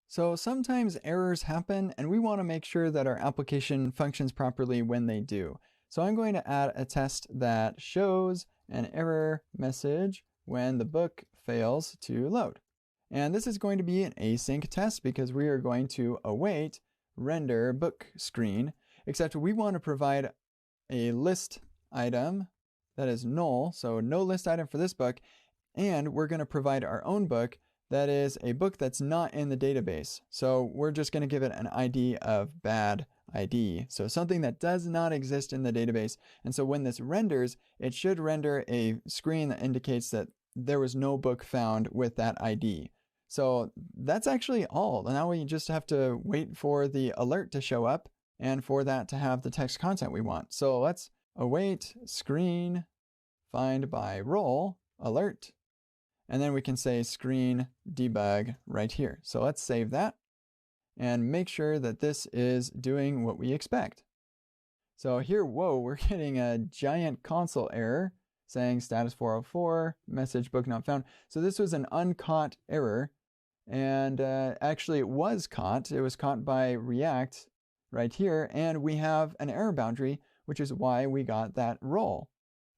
So sometimes errors happen and we want to make sure that our application functions properly when they do. So I'm going to add a test that shows an error message when the book fails to load. And this is going to be an async test because we are going to await render book screen, except we want to provide a list item that is null, so no list item for this book, and we're going to provide our own book that is a book that's not in the database. So we're just going to give it an ID of bad ID. So something that does not exist in the database. And so when this renders, it should render a screen that indicates that there was no book found with that ID. So that's actually all. Now we just have to wait for the alert to show up and for that to have the text content we want. So let's await screen find by role alert. And then we can say screen debug right here. So let's save that and make sure that this is doing what we expect. So here, whoa, we're getting a giant console error saying status 404, message book not found. So this was an uncaught error. And actually it was caught. It was caught by React right here. And we have an error boundary, which is why we got that role.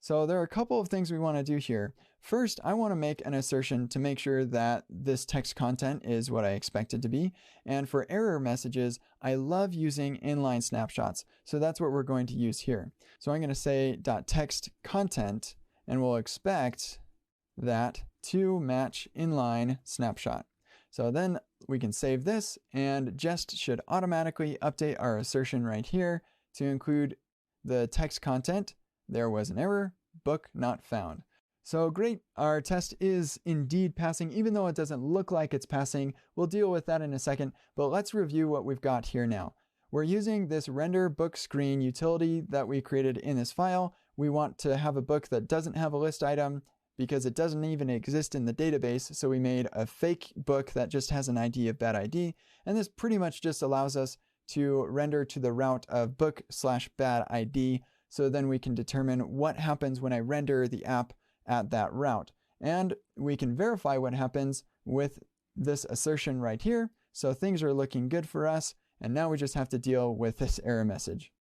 So there are a couple of things we want to do here. First, I want to make an assertion to make sure that this text content is what I expect it to be. And for error messages, I love using inline snapshots. So that's what we're going to use here. So I'm going to say .text content, and we'll expect that to match inline snapshot. So then we can save this, and Jest should automatically update our assertion right here to include the text content. There was an error, book not found. So great, our test is indeed passing, even though it doesn't look like it's passing. We'll deal with that in a second, but let's review what we've got here now. We're using this render book screen utility that we created in this file. We want to have a book that doesn't have a list item because it doesn't even exist in the database. So we made a fake book that just has an ID of bad ID. And this pretty much just allows us to render to the route of book/bad ID. So then we can determine what happens when I render the app at that route. And we can verify what happens with this assertion right here. So things are looking good for us. And now we just have to deal with this error message.